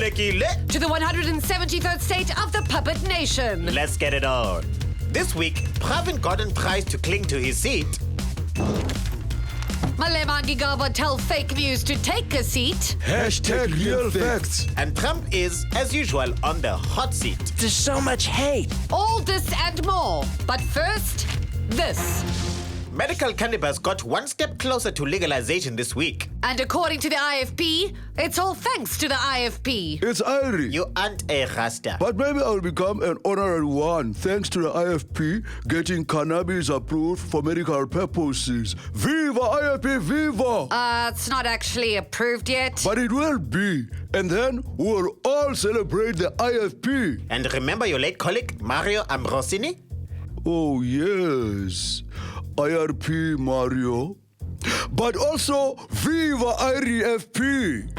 Balekile. To the 173rd state of the puppet nation. Let's get it on. This week, Pravin Gordhan tries to cling to his seat. Malema Gigaba tell fake news to take a seat. Hashtag real facts. And Trump is, as usual, on the hot seat. There's so much hate. All this and more. But first, this. Medical cannabis got one step closer to legalization this week. And according to the IFP, it's all thanks to the IFP. It's Irie. You aren't a Rasta. But maybe I'll become an honorary one thanks to the IFP getting cannabis approved for medical purposes. Viva IFP, viva! It's not actually approved yet. But it will be. And then we'll all celebrate the IFP. And remember your late colleague, Mario Ambrosini? Oh, yes. IRP Mario. But also, Viva IRFP!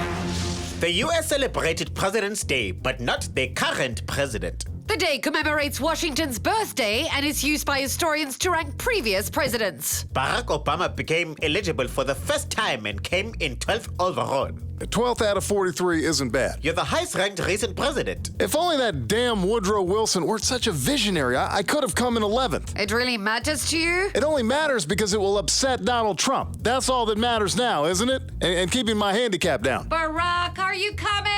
The US celebrated President's Day, but not the current president. The day commemorates Washington's birthday and is used by historians to rank previous presidents. Barack Obama became eligible for the first time and came in 12th overall. 12th out of 43 isn't bad. You're the highest ranked recent president. If only that damn Woodrow Wilson weren't such a visionary, I could have come in 11th. It really matters to you? It only matters because it will upset Donald Trump. That's all that matters now, isn't it? And keeping my handicap down. Barack, are you coming?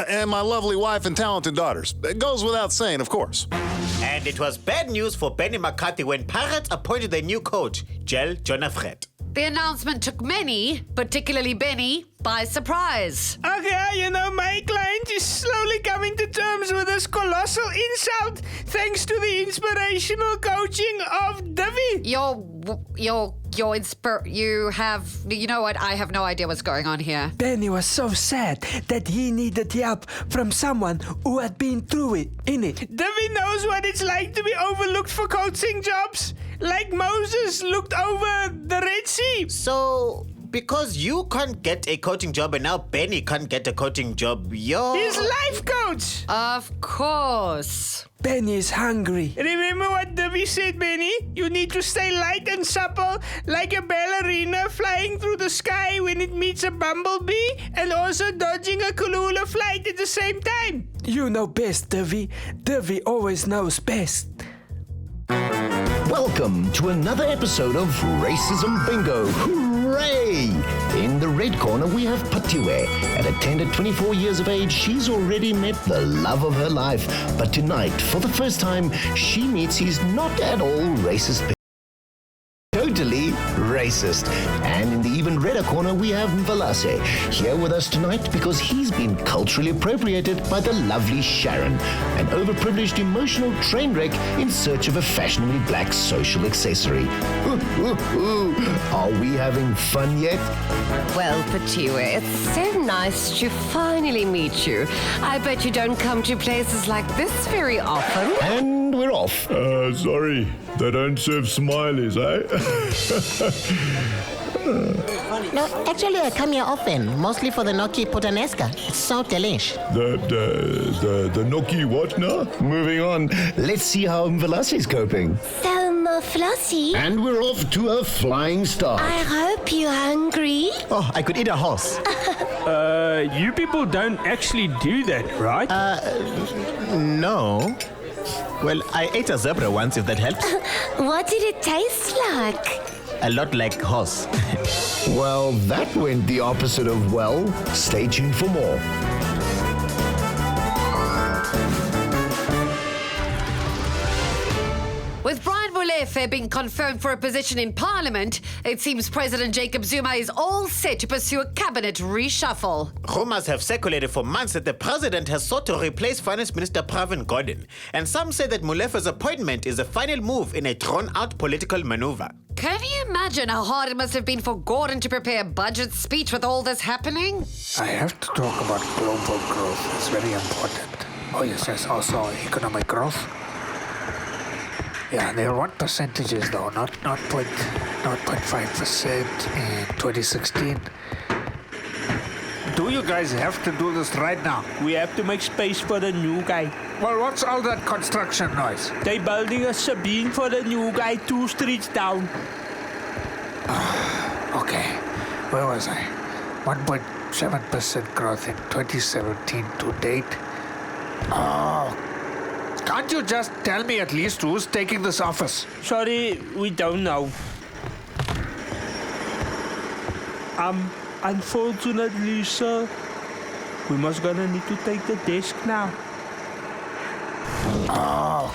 And my lovely wife and talented daughters. It goes without saying, of course. And it was bad news for Benny McCarthy when Pirates appointed their new coach, Jel Jonafred. The announcement took many, particularly Benny, by surprise. Okay, my client is slowly coming to terms with this colossal insult thanks to the inspirational coaching of Davy. You know what? I have no idea what's going on here. Benny was so sad that he needed help from someone who had been through it, innit? Davy knows what it's like to be overlooked for coaching jobs, like Moses looked over the Red Sea. So, because you can't get a coaching job and now Benny can't get a coaching job, you're... His life coach. Of course. Benny is hungry. Remember what Davy said, Benny? You need to stay light and supple like a ballerina flying through the sky when it meets a bumblebee and also dodging a Kulula flight at the same time. You know best, Davy. Davy always knows best. Welcome to another episode of Racism Bingo. Hooray! In the red corner, we have Patiwe. At a tender 24 years of age, she's already met the love of her life. But tonight, for the first time, she meets his not at all racist totally racist. And in the even redder corner, we have Mvalase, here with us tonight because he's been culturally appropriated by the lovely Sharon, an overprivileged emotional train wreck in search of a fashionably black social accessory. Are we having fun yet? Well, Patiwe, it's so nice to finally meet you. I bet you don't come to places like this very often. And we're off. Sorry, they don't serve smileys, eh? No, actually I come here often, mostly for the gnocchi puttanesca. It's so delish. The gnocchi what now? Moving on, let's see how Mvalase's coping. So, Flossie, And we're off to a flying start. I hope you're hungry. Oh, I could eat a horse. You people don't actually do that, right? No. Well, I ate a zebra once, if that helps. What did it taste like? A lot like horse. Well, that went the opposite of well. Stay tuned for more. With Brian Molefe being confirmed for a position in Parliament, it seems President Jacob Zuma is all set to pursue a cabinet reshuffle. Rumors have circulated for months that the president has sought to replace Finance Minister Pravin Gordhan. And some say that Molefe's appointment is a final move in a drawn-out political maneuver. Can you imagine how hard it must have been for Gordhan to prepare a budget speech with all this happening? I have to talk about global growth. It's very important. Oh yes, also economic growth. Yeah, they're what percentages though, not 0.5% in 2016. Do you guys have to do this right now? We have to make space for the new guy. Well, what's all that construction noise? They building a Sabine for the new guy 2 streets down. Okay, where was I? 1.5 7% growth in 2017 to date. Oh, can't you just tell me at least who's taking this office? Sorry, we don't know. Unfortunately, sir, we must gonna need to take the desk now. Oh,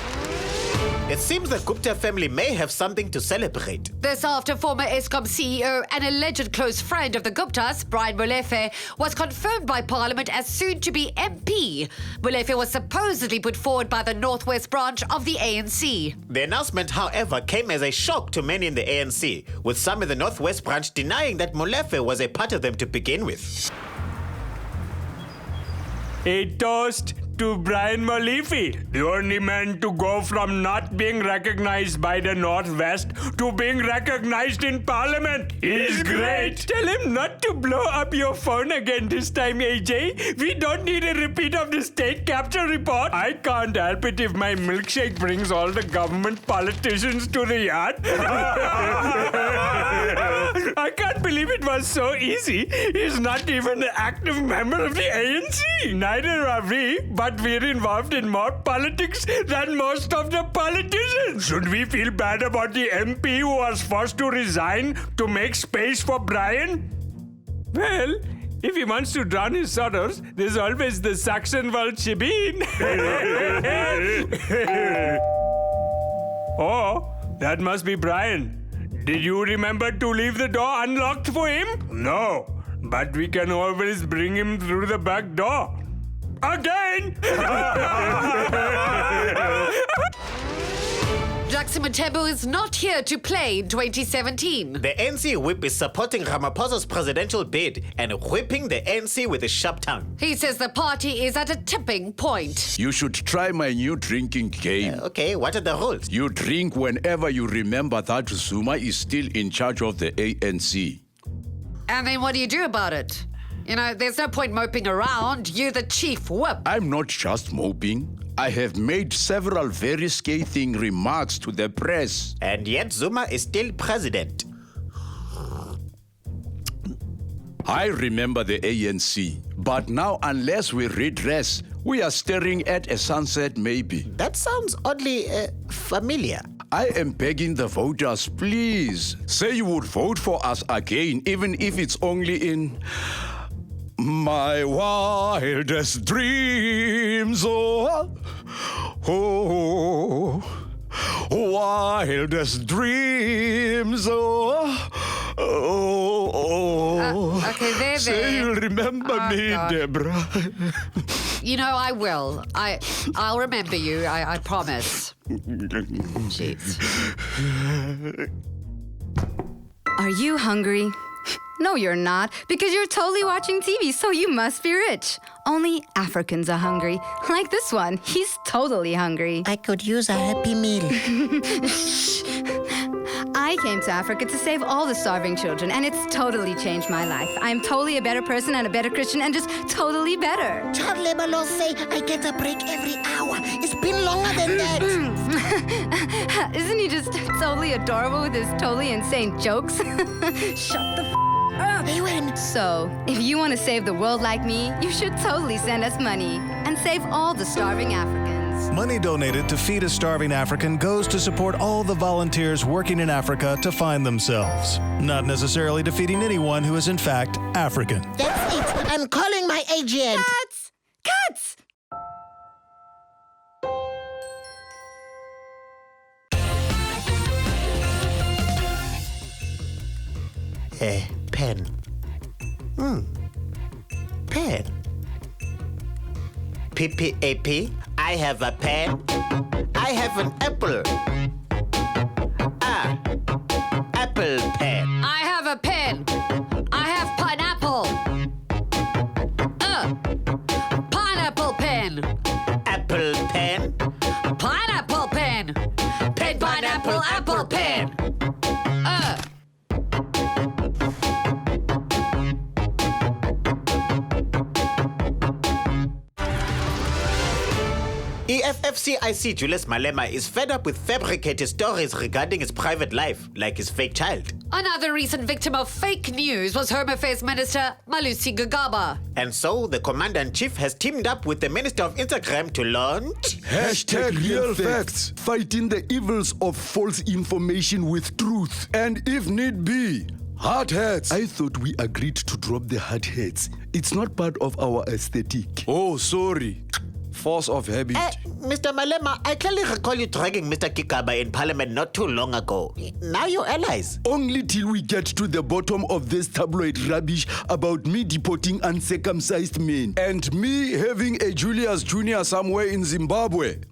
It seems the Gupta family may have something to celebrate. This after former ESCOM CEO and alleged close friend of the Guptas, Brian Molefe, was confirmed by Parliament as soon-to-be MP. Molefe was supposedly put forward by the Northwest branch of the ANC. The announcement, however, came as a shock to many in the ANC, with some in the Northwest branch denying that Molefe was a part of them to begin with. A toast to Brian Molefe, the only man to go from not being recognized by the Northwest to being recognized in Parliament. He's great. Tell him not to blow up your phone again this time, AJ. We don't need a repeat of the state capture report. I can't help it if my milkshake brings all the government politicians to the yard. I can't believe it was so easy. He's not even an active member of the ANC. Neither are we, but we're involved in more politics than most of the politicians. Should we feel bad about the MP who was forced to resign to make space for Brian? Well, if he wants to drown his sorrows, there's always the Saxonwald Shebeen. Oh, that must be Brian. Did you remember to leave the door unlocked for him? No, but we can always bring him through the back door. Again! Jackson Mthembu is not here to play in 2017. The ANC whip is supporting Ramaphosa's presidential bid and whipping the ANC with a sharp tongue. He says the party is at a tipping point. You should try my new drinking game. Okay, what are the rules? You drink whenever you remember that Zuma is still in charge of the ANC. And then what do you do about it? You know, there's no point moping around. You're the chief whip. I'm not just moping. I have made several very scathing remarks to the press. And yet Zuma is still president. I remember the ANC, but now unless we redress, we are staring at a sunset maybe. That sounds oddly familiar. I am begging the voters, please, say you would vote for us again, even if it's only in my wildest dreams. Oh, wildest dreams. Okay, there. Say you'll remember me, God. Deborah. You know, I will. I'll remember you. I promise. Jeez. Are you hungry? No, you're not, because you're totally watching TV, so you must be rich. Only Africans are hungry. Like this one, he's totally hungry. I could use a Happy Meal. I came to Africa to save all the starving children, and it's totally changed my life. I'm totally a better person and a better Christian and just totally better. Child labor laws say I get a break every hour. It's been longer than that. Isn't he just totally adorable with his totally insane jokes? Shut the up. They win. So, if you want to save the world like me, you should totally send us money and save all the starving Africans. Money donated to feed a starving African goes to support all the volunteers working in Africa to find themselves, not necessarily defeating anyone who is in fact African. That's it. I'm calling my agent. Cuts! Cuts! Pen. Pen. PPAP. I have a pen. I have an apple. Apple pen. I have a pen. I have pineapple. Pineapple pen. Apple pen. Pineapple pen. Pen, pineapple, apple pen. EFFCIC Julius Malema is fed up with fabricated stories regarding his private life, like his fake child. Another recent victim of fake news was Home Affairs Minister Malusi Gigaba. And so the Commander-in-Chief has teamed up with the Minister of Instagram to launch... #RealFacts. Fighting the evils of false information with truth. And if need be, hard hats. I thought we agreed to drop the hard hats. It's not part of our aesthetic. Oh, sorry. Force of habit. Mr. Malema, I clearly recall you dragging Mr. Gigaba in Parliament not too long ago. Now you're allies. Only till we get to the bottom of this tabloid rubbish about me deporting uncircumcised men and me having a Julius Jr. somewhere in Zimbabwe.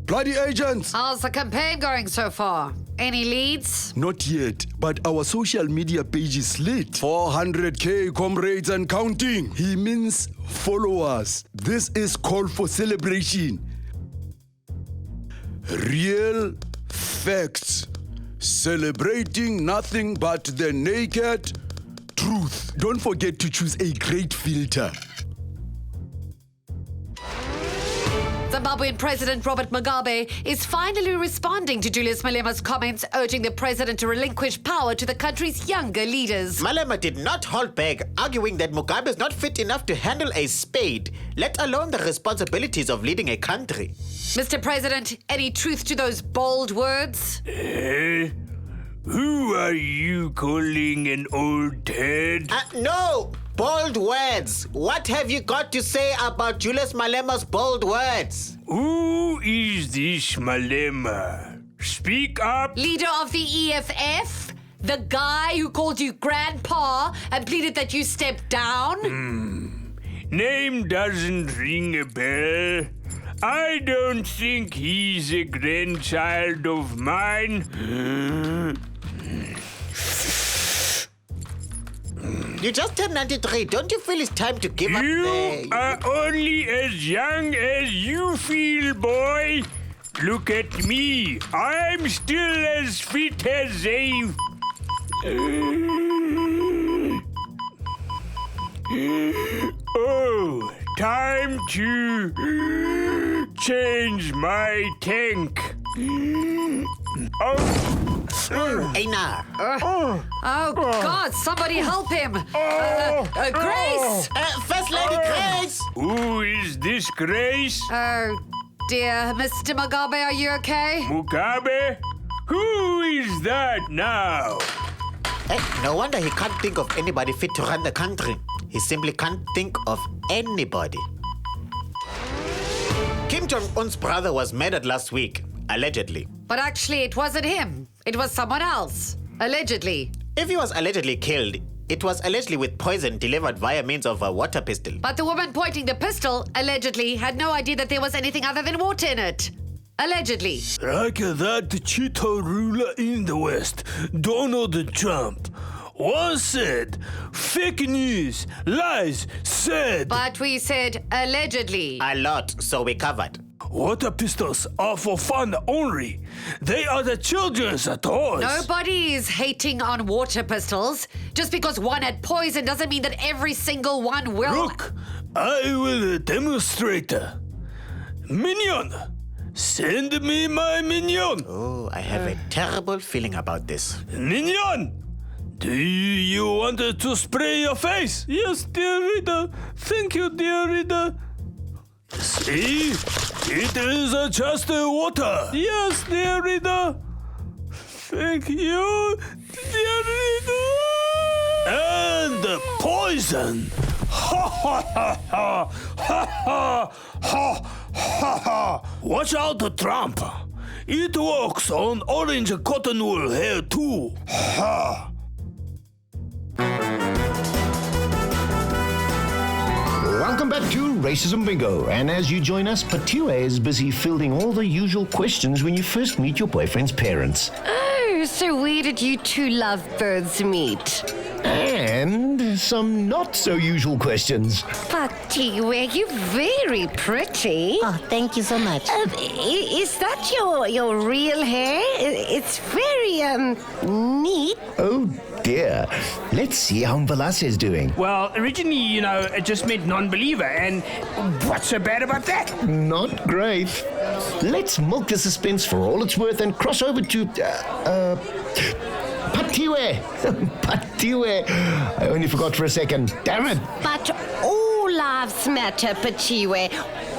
Bloody agents! How's the campaign going so far? Any leads? Not yet, but our social media page is lit. 400k comrades and counting. He means followers. This is call for celebration. Real facts. Celebrating nothing but the naked truth. Don't forget to choose a great filter. Zimbabwean President Robert Mugabe is finally responding to Julius Malema's comments urging the president to relinquish power to the country's younger leaders. Malema did not hold back, arguing that Mugabe is not fit enough to handle a spade, let alone the responsibilities of leading a country. Mr. President, any truth to those bold words? Who are you calling an old head? No! Bold words! What have you got to say about Julius Malema's bold words? Who is this Malema? Speak up! Leader of the EFF? The guy who called you grandpa and pleaded that you step down? Name doesn't ring a bell. I don't think he's a grandchild of mine. You just turned 93. Don't you feel it's time to give up You are only as young as you feel, boy. Look at me. I'm still as fit as a... Oh, time to change my tank. Oh, God, somebody help him. Grace! First Lady Grace! Who is this Grace? Oh, dear. Mr. Mugabe, are you okay? Mugabe? Who is that now? No wonder he can't think of anybody fit to run the country. He simply can't think of anybody. Kim Jong-un's brother was murdered last week, allegedly. But actually, it wasn't him. It was someone else. Allegedly. If he was allegedly killed, it was allegedly with poison delivered via means of a water pistol. But the woman pointing the pistol, allegedly, had no idea that there was anything other than water in it. Allegedly. Like that Cheeto ruler in the West, Donald Trump, once said, fake news, lies, said. But we said allegedly. A lot, so we covered. Water pistols are for fun only. They are the children's toys. Nobody is hating on water pistols. Just because one had poison doesn't mean that every single one will. Look, I will demonstrate. Minion, send me my minion. Oh, I have a terrible feeling about this. Minion, do you want to spray your face? Yes, dear reader. Thank you, dear reader. See? It is just water. Yes, dear reader. Thank you, dear reader. And poison. Ha ha ha ha ha ha ha ha ha. Watch out, Trump. It works on orange cotton wool hair too. Ha. Welcome back to Racism Bingo. And as you join us, Patiwe is busy fielding all the usual questions when you first meet your boyfriend's parents. Oh, so where did you two lovebirds meet? And some not so usual questions. Patiwe, you're very pretty. Oh, thank you so much. Is that your real hair? It's very, neat. Oh, dear. Let's see how Mvalase is doing. Well, originally, it just meant non-believer, and what's so bad about that? Not great. Let's milk the suspense for all it's worth and cross over to, Patiwe. Patiwe. I only forgot for a second. Damn it. But all lives matter, Patiwe.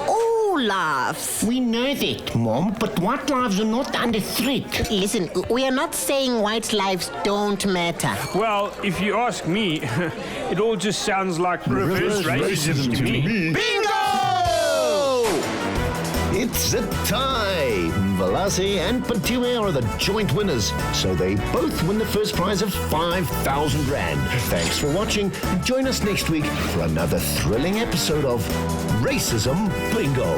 All lives. We know that, Mom, but white lives are not under threat. Listen, we are not saying white lives don't matter. Well, if you ask me, it all just sounds like reverse racism to me. Bingo! It's a tie. Mvalase and Patiwe are the joint winners, so they both win the first prize of 5,000 Rand. Thanks for watching. Join us next week for another thrilling episode of Racism Bingo.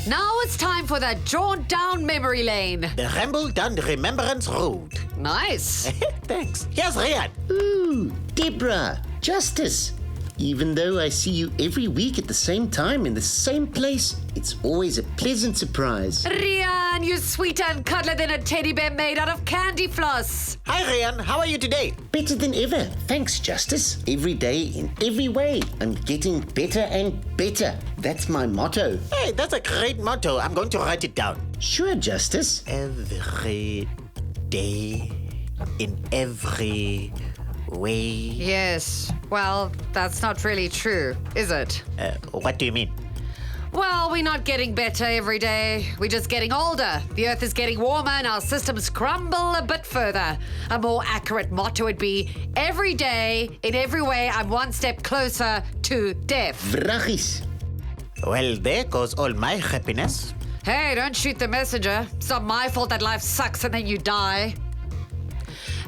Now it's time for the jaunt down memory lane. The ramble down the remembrance road. Nice. Thanks. Here's Rian. Ooh, Deborah, Justice. Even though I see you every week at the same time in the same place, it's always a pleasant surprise. Rian, you sweeter and cuddler than a teddy bear made out of candy floss. Hi, Rian. How are you today? Better than ever. Thanks, Justice. Every day, in every way, I'm getting better and better. That's my motto. Hey, that's a great motto. I'm going to write it down. Sure, Justice. Every day, in every way. Yes. Well, that's not really true, is it? What do you mean? Well, we're not getting better every day. We're just getting older. The Earth is getting warmer and our systems crumble a bit further. A more accurate motto would be, every day, in every way, I'm one step closer to death. Vrachis. Well, there goes all my happiness. Hey, don't shoot the messenger. It's not my fault that life sucks and then you die.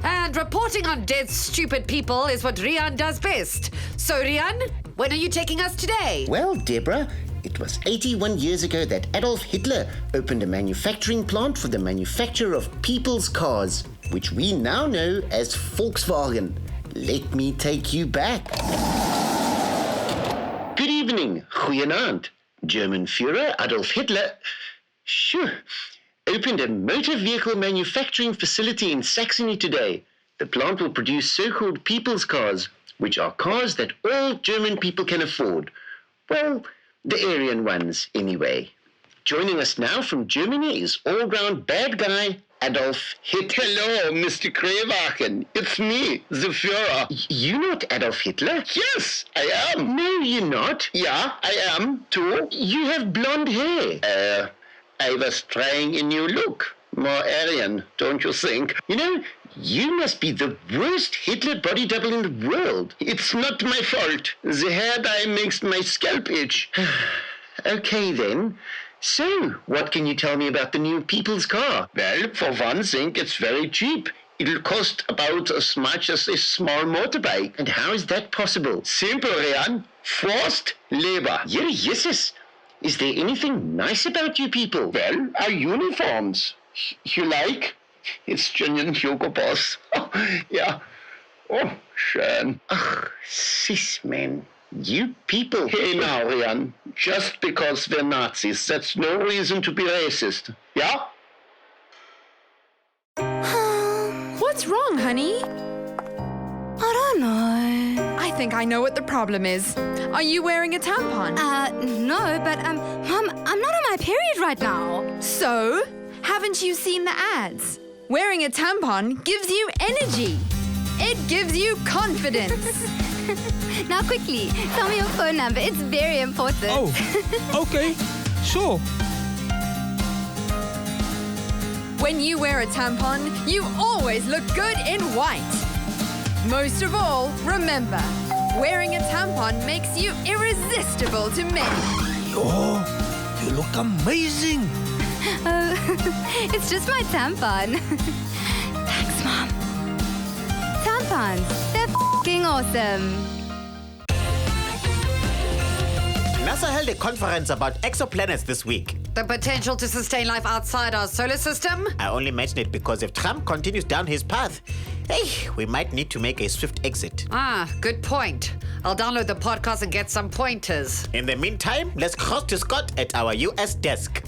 And reporting on dead, stupid people is what Rian does best. So, Rian, when are you taking us today? Well, Deborah, it was 81 years ago that Adolf Hitler opened a manufacturing plant for the manufacture of people's cars, which we now know as Volkswagen. Let me take you back. Good evening, goeienaand. German Führer Adolf Hitler opened a motor vehicle manufacturing facility in Saxony today. The plant will produce so-called people's cars, which are cars that all German people can afford. Well, the Aryan ones, anyway. Joining us now from Germany is all-round bad guy Adolf Hitler. Hello, Mr. Krewagen. It's me, the Führer. You not Adolf Hitler? Yes, I am. No, you're not. Yeah, I am, too. You have blonde hair. I was trying a new look. More Aryan, don't you think? You know, you must be the worst Hitler body double in the world. It's not my fault. The hair dye makes my scalp itch. Okay, then. So, what can you tell me about the new people's car? Well, for one thing, it's very cheap. It'll cost about as much as a small motorbike. And how is that possible? Simple, Rian. Forced labor. Yes. Is there anything nice about you people? Well, our uniforms. You like? It's genuine Hugo Boss. Yeah. Oh, schön. Ach, sis, man. You people. Hey now, Rian. Just because we're Nazis, that's no reason to be racist. Yeah? What's wrong, honey? I don't know. I think I know what the problem is. Are you wearing a tampon? No, but, Mom, I'm not on my period right now. So? Haven't you seen the ads? Wearing a tampon gives you energy. It gives you confidence. Now quickly, tell me your phone number. It's very important. Oh, okay. Sure. When you wear a tampon, you always look good in white. Most of all, remember, wearing a tampon makes you irresistible to men. Oh, you look amazing. It's just my tampon. Thanks, Mom. Tampons, they're f***ing awesome. NASA held a conference about exoplanets this week. The potential to sustain life outside our solar system? I only mention it because if Trump continues down his path, hey, we might need to make a swift exit. Ah, good point. I'll download the podcast and get some pointers. In the meantime, let's cross to Scott at our US desk.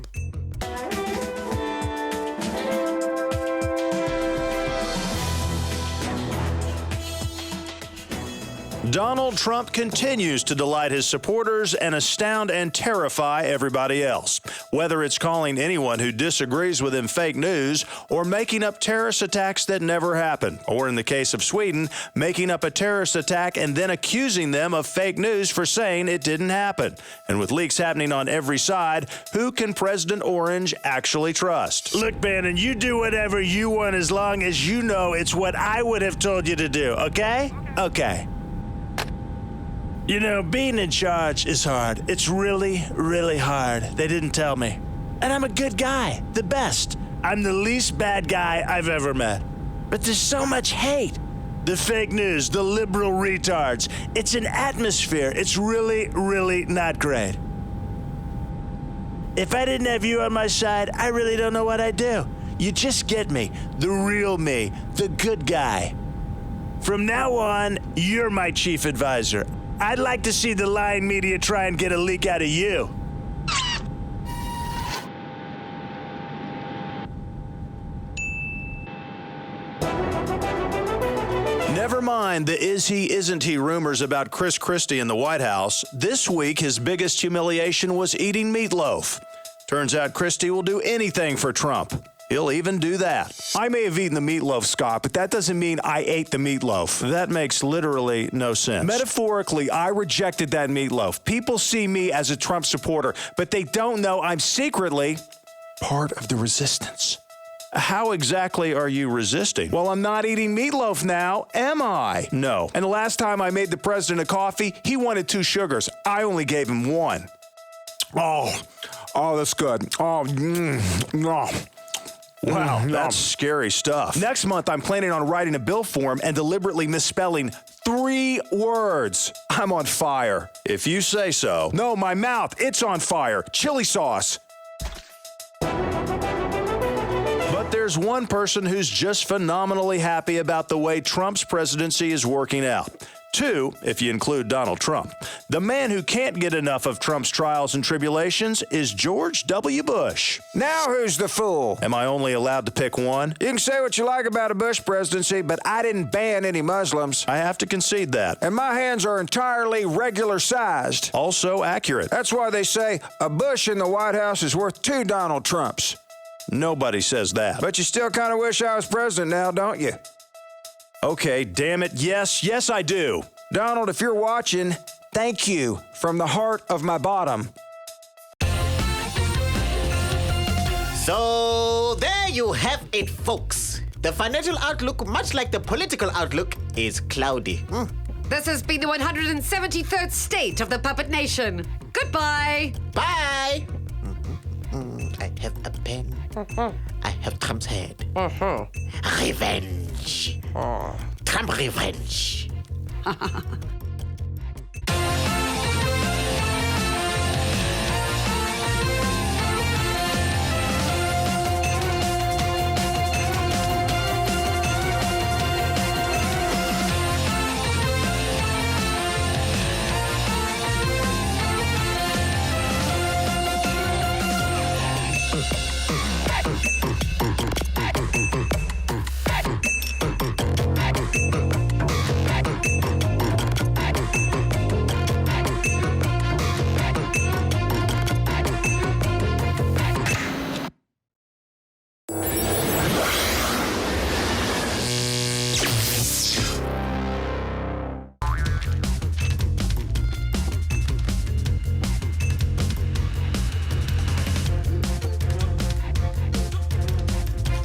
Donald Trump continues to delight his supporters and astound and terrify everybody else. Whether it's calling anyone who disagrees with him fake news or making up terrorist attacks that never happened, or in the case of Sweden, making up a terrorist attack and then accusing them of fake news for saying it didn't happen. And with leaks happening on every side, who can President Orange actually trust? Look, Bannon, you do whatever you want as long as you know it's what I would have told you to do, okay? Okay. You know, being in charge is hard. It's really, really hard. They didn't tell me. And I'm a good guy, the best. I'm the least bad guy I've ever met. But there's so much hate. The fake news, the liberal retards. It's an atmosphere. It's really, really not great. If I didn't have you on my side, I really don't know what I'd do. You just get me, the real me, the good guy. From now on, you're my chief advisor. I'd like to see the lying media try and get a leak out of you. Never mind the is he, isn't he rumors about Chris Christie in the White House. This week, his biggest humiliation was eating meatloaf. Turns out Christie will do anything for Trump. He'll even do that. I may have eaten the meatloaf, Scott, but that doesn't mean I ate the meatloaf. That makes literally no sense. Metaphorically, I rejected that meatloaf. People see me as a Trump supporter, but they don't know I'm secretly part of the resistance. How exactly are you resisting? Well, I'm not eating meatloaf now, am I? No. And the last time I made the president a coffee, he wanted 2 sugars. I only gave him 1. Oh, that's good. No. Wow, that's scary stuff. Next month, I'm planning on writing a bill for him and deliberately misspelling 3 words. I'm on fire. If you say so. No, my mouth, it's on fire. Chili sauce. But there's one person who's just phenomenally happy about the way Trump's presidency is working out. 2, if you include Donald Trump. The man who can't get enough of Trump's trials and tribulations is George W. Bush. Now who's the fool? Am I only allowed to pick one? You can say what you like about a Bush presidency, but I didn't ban any Muslims. I have to concede that. And my hands are entirely regular sized. Also accurate. That's why they say a Bush in the White House is worth 2 Donald Trumps. Nobody says that. But you still kind of wish I was president now, don't you? Okay, damn it. Yes, I do. Donald, if you're watching, thank you from the heart of my bottom. So there you have it, folks. The financial outlook, much like the political outlook, is cloudy. This has been the 173rd state of the Puppet Nation. Goodbye. Bye. I have a pen. I have Trump's head. Revenge. Trump revenge.